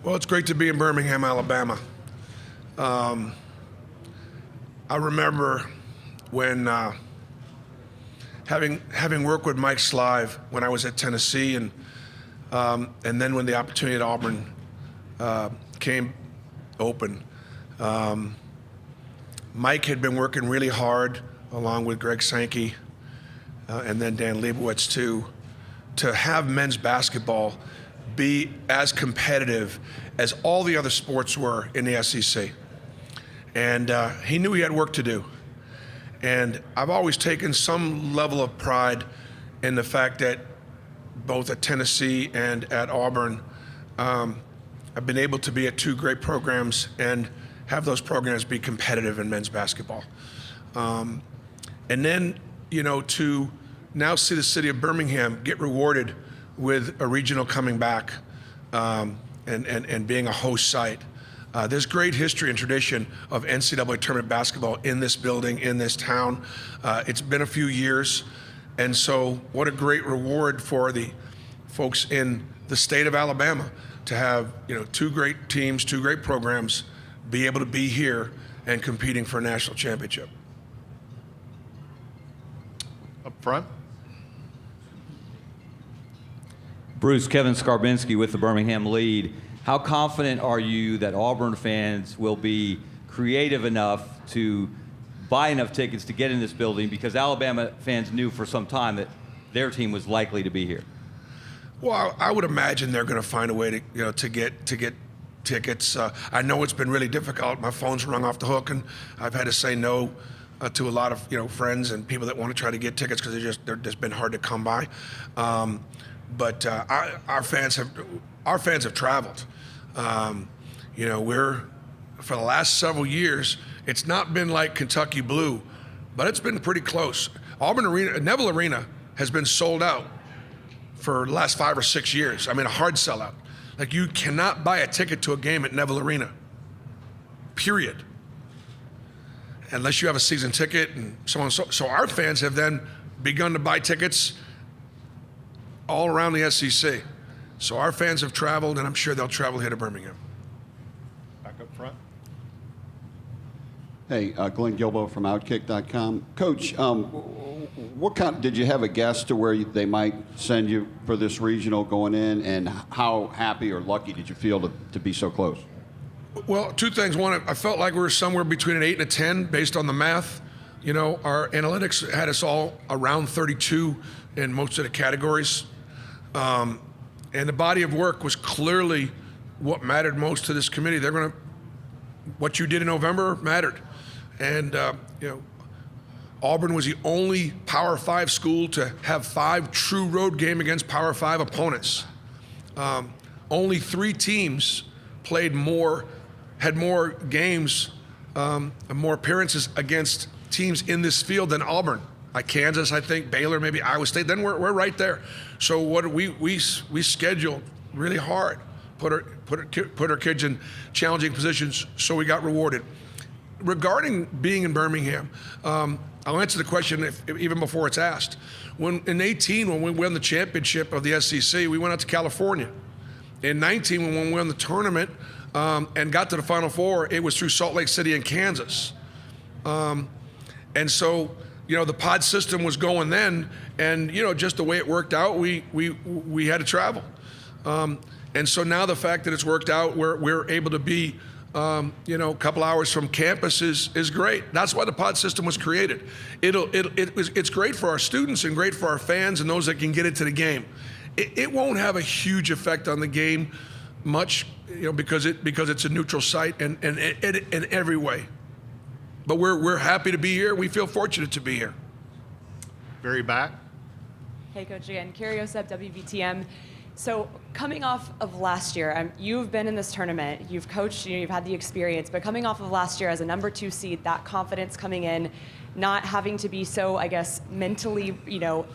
Well, it's great to be in Birmingham, Alabama. I remember when having worked with Mike Slive when I was at Tennessee, and then when the opportunity at Auburn came open. Mike had been working really hard along with Greg Sankey and then Dan Leibowitz too, to have men's basketball be as competitive as all the other sports were in the SEC. And he knew he had work to do. And I've always taken some level of pride in the fact that both at Tennessee and at Auburn, I've been able to be at two great programs and have those programs be competitive in men's basketball. And then, to now see the city of Birmingham get rewarded with a regional coming back and being a host site. There's great history and tradition of NCAA tournament basketball in this building, in this town. It's been a few years, and so what a great reward for the folks in the state of Alabama to have two great teams, two great programs, be able to be here and competing for a national championship. Up front. Bruce, Kevin Skarbinski with the Birmingham Lead. How confident are you that Auburn fans will be creative enough to buy enough tickets to get in this building, because Alabama fans knew for some time that their team was likely to be here? Well, I would imagine they're going to find a way to get tickets. I know it's been really difficult. My phone's rung off the hook, and I've had to say no to a lot of friends and people that want to try to get tickets because they're just been hard to come by. But our fans have traveled. We're, for the last several years, it's not been like Kentucky Blue, but it's been pretty close. Auburn Arena, Neville Arena, has been sold out for the last 5 or 6 years. I mean, a hard sellout. Like, you cannot buy a ticket to a game at Neville Arena, period, unless you have a season ticket and so on. So our fans have then begun to buy tickets all around the SEC. So our fans have traveled, and I'm sure they'll travel here to Birmingham. Back up front. Hey, Glenn Gilbo from Outkick.com. Coach, did you have a guess to where they might send you for this regional going in, and how happy or lucky did you feel to be so close? Well, two things. One, I felt like we were somewhere between an 8 and a 10 based on the math. Our analytics had us all around 32 in most of the categories. And the body of work was clearly what mattered most to this committee. What you did in November mattered. And, Auburn was the only Power 5 school to have 5 true road game against Power 5 opponents. Only 3 teams had more games, and more appearances against teams in this field than Auburn. Like Kansas, I think, Baylor, maybe Iowa State. Then we're right there. So what we scheduled really hard, put our kids in challenging positions, so we got rewarded. Regarding being in Birmingham, I'll answer the question even before it's asked. In 2018, when we won the championship of the SEC, we went out to California. In 2019, when we won the tournament and got to the Final Four, it was through Salt Lake City and Kansas. And so, the pod system was going then, and just the way it worked out, we had to travel. And so now the fact that it's worked out, we're able to be a couple hours from campus is great. That's why the pod system was created. It's great for our students and great for our fans and those that can get into the game. It won't have a huge effect on the game much, because it's a neutral site and in every way. But we're happy to be here. We feel fortunate to be here. Very back. Hey, Coach, again, Carrie Osep, WBTM. So coming off of last year, you've been in this tournament, you've coached, you've had the experience, but coming off of last year as a number 2 seed, that confidence coming in, not having to be so, I guess, mentally,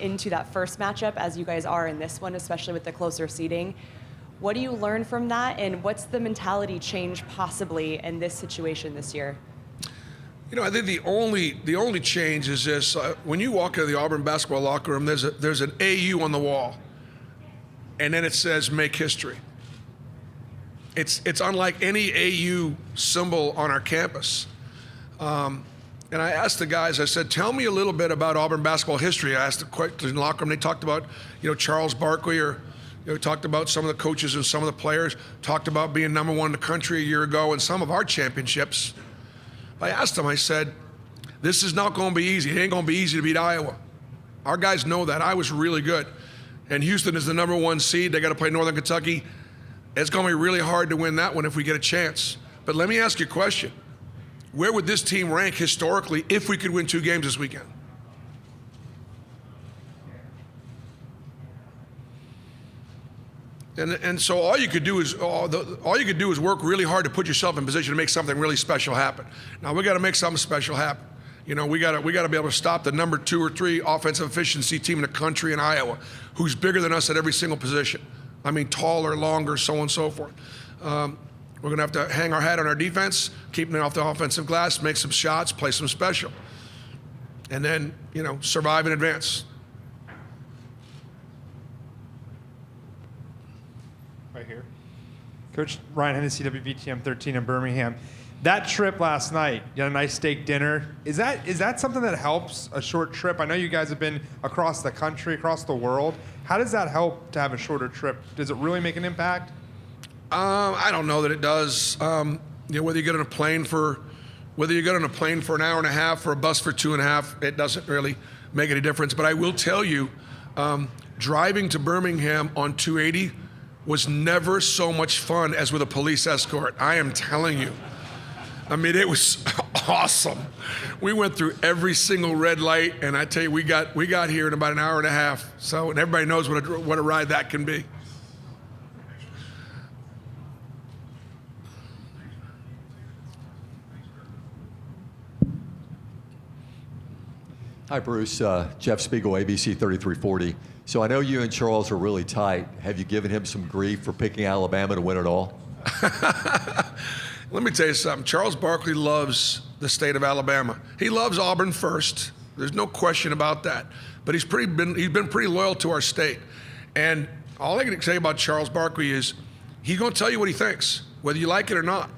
into that first matchup as you guys are in this one, especially with the closer seeding. What do you learn from that, and what's the mentality change possibly in this situation this year? I think the only change is this: when you walk into the Auburn basketball locker room, there's an AU on the wall, and then it says "Make History." it's unlike any AU symbol on our campus. And I asked the guys, I said, tell me a little bit about Auburn basketball history. I asked the question in the locker room. They talked about, Charles Barkley, or talked about some of the coaches and some of the players, talked about being number one in the country a year ago and some of our championships. I asked them, I said, this is not going to be easy. It ain't going to be easy to beat Iowa. Our guys know that. Iowa's really good. And Houston is the number one seed. They got to play Northern Kentucky. It's going to be really hard to win that one if we get a chance. But let me ask you a question. Where would this team rank historically if we could win 2 games this weekend? And so all you could do is work really hard to put yourself in position to make something really special happen. Now we got to make something special happen. We got to be able to stop the number 2 or 3 offensive efficiency team in the country in Iowa, who's bigger than us at every single position. I mean, taller, longer, so on and so forth. We're going to have to hang our hat on our defense, keep it off the offensive glass, make some shots, play some special, and then, survive and advance. Right here. Coach Ryan Hennessy, WVTM 13 in Birmingham. That trip last night, you had a nice steak dinner. Is that something that helps a short trip? I know you guys have been across the country, across the world. How does that help to have a shorter trip? Does it really make an impact? I don't know that it does. Whether you get on a plane for an hour and a half or a bus for 2.5, it doesn't really make any difference. But I will tell you, driving to Birmingham on 280 was never so much fun as with a police escort. I am telling you. I mean, it was awesome. We went through every single red light, and I tell you, we got here in about an hour and a half. So, and everybody knows what a ride that can be. Hi, Bruce. Jeff Spiegel, ABC 3340. So I know you and Charles are really tight. Have you given him some grief for picking Alabama to win it all? Let me tell you something. Charles Barkley loves the state of Alabama. He loves Auburn first. There's no question about that. But he's been pretty loyal to our state. And all I can say about Charles Barkley is he's going to tell you what he thinks, whether you like it or not.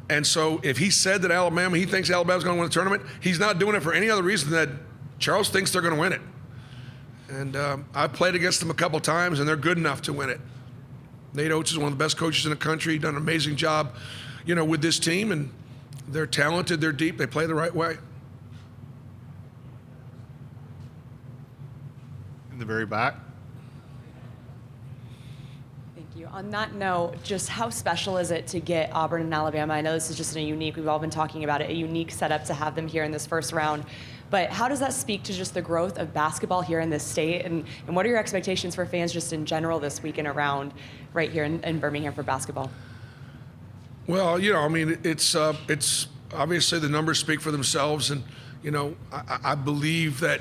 And so if he said that he thinks Alabama's going to win the tournament, he's not doing it for any other reason than Charles thinks they're going to win it. And I've played against them a couple times, and they're good enough to win it. Nate Oates is one of the best coaches in the country, done an amazing job, with this team, and they're talented, they're deep, they play the right way. In the very back. Thank you. On that note, just how special is it to get Auburn and Alabama? I know this is just we've all been talking about it, a unique setup to have them here in this first round. But how does that speak to just the growth of basketball here in this state? And what are your expectations for fans just in general this weekend around right here in Birmingham for basketball? Well, it's obviously the numbers speak for themselves. And, I believe that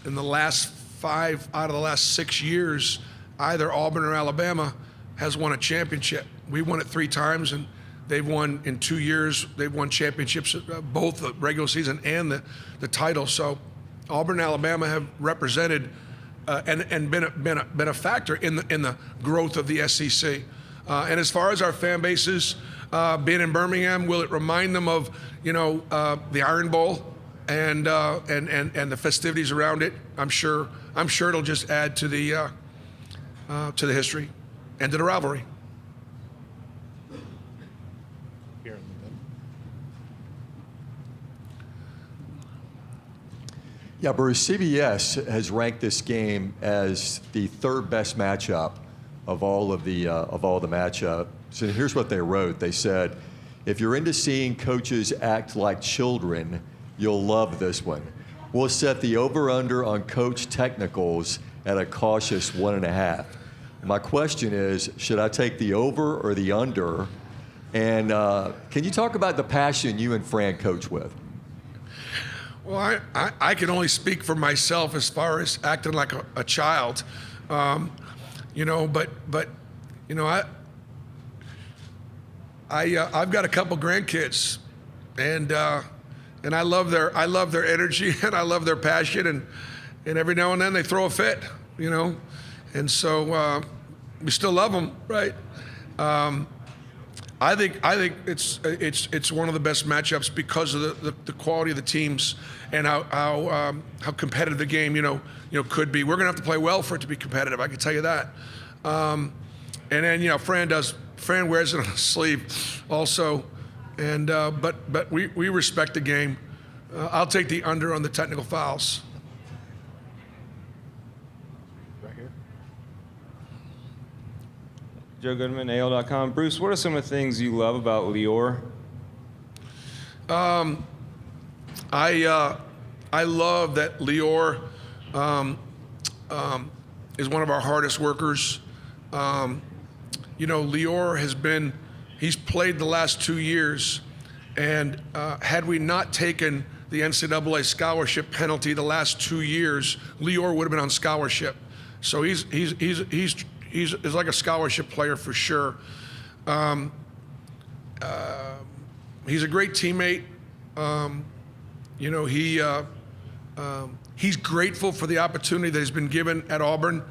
in the last 5 out of the last 6 years, either Auburn or Alabama has won a championship. We won it 3 times, and they've won in 2 years. They've won championships, both the regular season and the title. So Auburn and Alabama have represented and been a factor in the growth of the SEC. And as far as our fan bases being in Birmingham, will it remind them of the Iron Bowl and the festivities around it? I'm sure it'll just add to the history and to the rivalry. Here in the middle. Yeah, Bruce, CBS has ranked this game as the 3rd best matchup of all the matchups. So here's what they wrote. They said, if you're into seeing coaches act like children, you'll love this one. We'll set the over-under on coach technicals at a cautious 1.5. My question is, should I take the over or the under? And can you talk about the passion you and Fran coach with? Well, I can only speak for myself as far as acting like a child. I've got a couple grandkids, and I love their energy, and I love their passion, and every now and then they throw a fit, and so we still love them, right? think it's one of the best matchups because of the quality of the teams and how competitive the game could be. We're gonna have to play well for it to be competitive. I can tell you that. And then Fran wears it on his sleeve also, and but we respect the game. I'll take the under on the technical fouls. Right here. Joe Goodman, AL.com. Bruce, what are some of the things you love about Lior? I love that Lior is one of our hardest workers. Lior he's played the last 2 years, and had we not taken the NCAA scholarship penalty the last 2 years, Lior would have been on scholarship. So he's like a scholarship player for sure. He's a great teammate. He's grateful for the opportunity that he's been given at Auburn,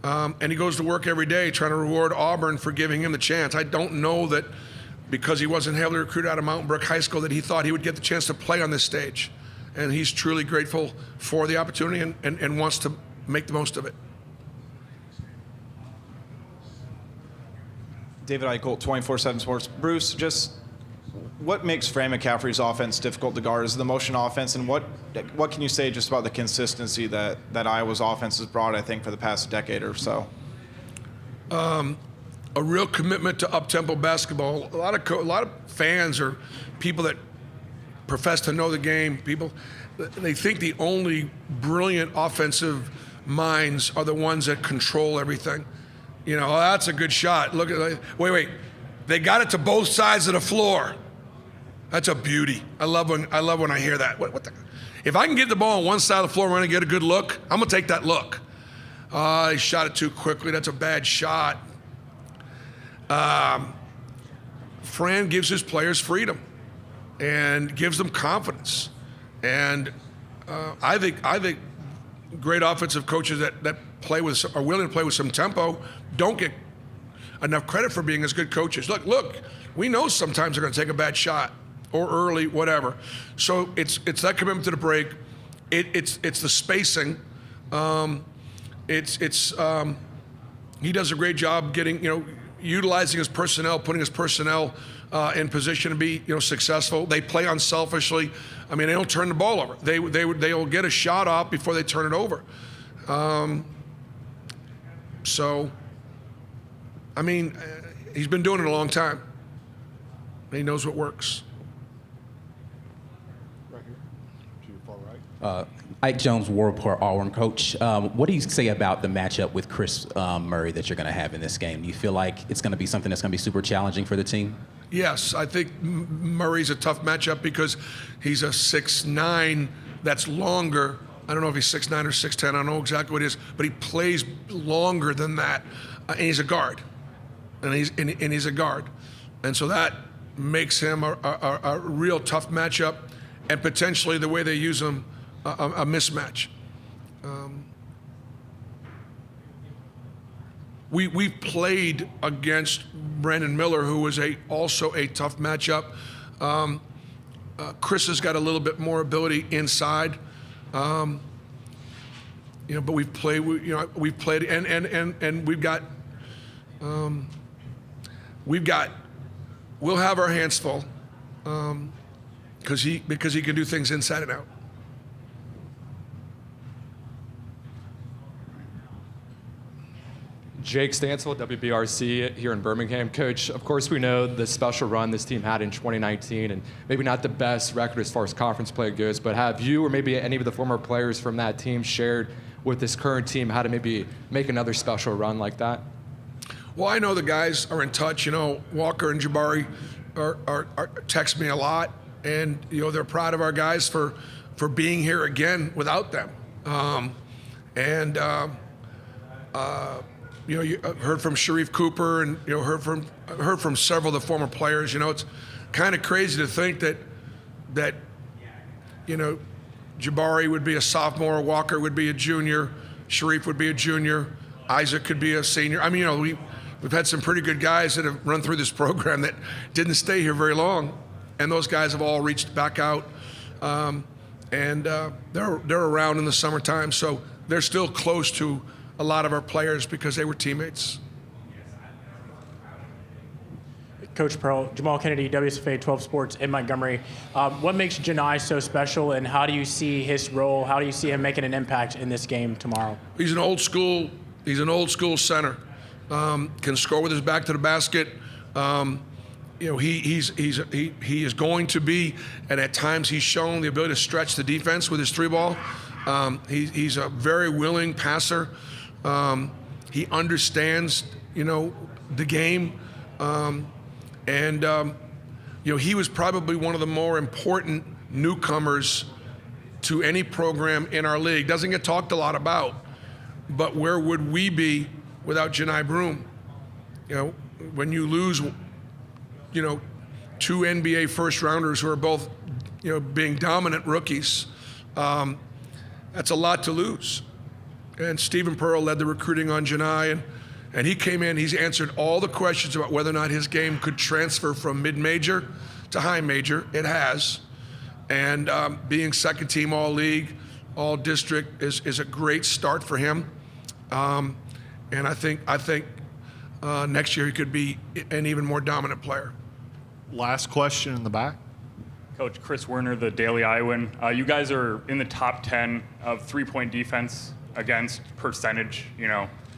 and he goes to work every day trying to reward Auburn for giving him the chance. I don't know that because he wasn't heavily recruited out of Mountain Brook High School that he thought he would get the chance to play on this stage. And he's truly grateful for the opportunity and wants to make the most of it. David Eichel, 24/7 Sports. Bruce, just what makes Fran McCaffrey's offense difficult to guard? Is it the motion offense, and what can you say just about the consistency that Iowa's offense has brought, I think, for the past decade or so? A real commitment to up-tempo basketball. A lot of fans or people that profess to know the game, they think the only brilliant offensive minds are the ones that control everything. Oh, that's a good shot. Look at wait. They got it to both sides of the floor. That's a beauty. I love when I hear that. If I can get the ball on one side of the floor and get a good look, I'm gonna take that look. He shot it too quickly. That's a bad shot. Fran gives his players freedom and gives them confidence. And I think great offensive coaches that are willing to play with some tempo don't get enough credit for being as good coaches. Look, we know sometimes they're going to take a bad shot or early, whatever. So it's that commitment to the break. It's the spacing. He does a great job getting utilizing his personnel, putting his personnel in position to be successful. They play unselfishly. I mean, they don't turn the ball over. They'll get a shot off before they turn it over. He's been doing it a long time. He knows what works. Right here. To your far right. Ike Jones, War Report, Auburn coach. What do you say about the matchup with Chris Murray that you're going to have in this game? Do you feel like it's going to be something that's going to be super challenging for the team? Yes, I think Murray's a tough matchup because he's a 6'9" that's longer. I don't know if he's 6'9" or 6'10". I don't know exactly what it is, but he plays longer than that, and he's a guard, and he's a guard, and so that makes him a real tough matchup, and potentially the way they use him, a mismatch. We played against Brandon Miller, who was also a tough matchup. Chris has got a little bit more ability inside, but we've played, and we'll have our hands full, because he can do things inside and out. Jake Stansel, WBRC here in Birmingham. Coach, of course we know the special run this team had in 2019, and maybe not the best record as far as conference play goes, but have you or maybe any of the former players from that team shared with this current team how to maybe make another special run like that? Well, I know the guys are in touch. Walker and Jabari are text me a lot, and they're proud of our guys for being here again without them. You heard from Sharif Cooper, and heard from several of the former players. It's kind of crazy to think that Jabari would be a sophomore, Walker would be a junior, Sharif would be a junior, Isaac could be a senior. we've had some pretty good guys that have run through this program that didn't stay here very long, and those guys have all reached back out, and they're around in the summertime, so they're still close to a lot of our players because they were teammates. Coach Pearl, Jamal Kennedy, WSFA 12 Sports in Montgomery. What makes Janai so special, and how do you see his role? How do you see him making an impact in this game tomorrow? He's an old school center. Can score with his back to the basket. He is going to be, and at times he's shown the ability to stretch the defense with his three ball. He's a very willing passer. He understands, the game. He was probably one of the more important newcomers to any program in our league. Doesn't get talked a lot about, but where would we be without Janai Broome? When you lose, two NBA first-rounders who are both, being dominant rookies, that's a lot to lose. And Stephen Pearl led the recruiting on Janai, and he came in, he's answered all the questions about whether or not his game could transfer from mid-major to high major. It has. And being second team all-league, all-district is a great start for him. And I think next year he could be an even more dominant player. Last question in the back. Coach Chris Werner, the Daily Iowan. You guys are in the top 10 of three-point defense against percentage,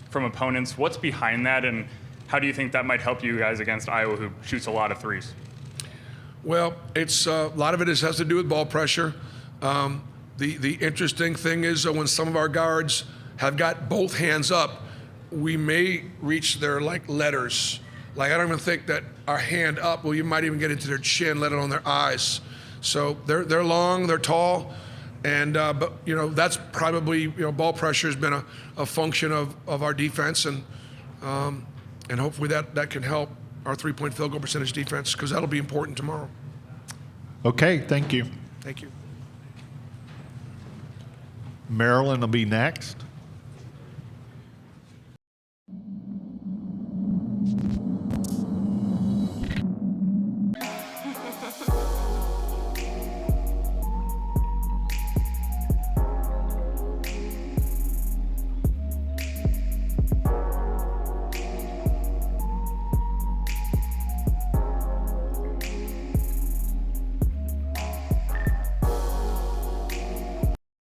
from opponents. What's behind that, and how do you think that might help you guys against Iowa, who shoots a lot of threes? Well, it's a lot of it has to do with ball pressure. The interesting thing is when some of our guards have got both hands up, we may reach their letters. I don't even think that our hand up, you might even get into their chin, let alone their eyes. So they're long, they're tall, and but that's probably ball pressure has been a function of our defense, and hopefully that can help our three-point field goal percentage defense, because that'll be important tomorrow. Okay, thank you. Thank you. Maryland will be next.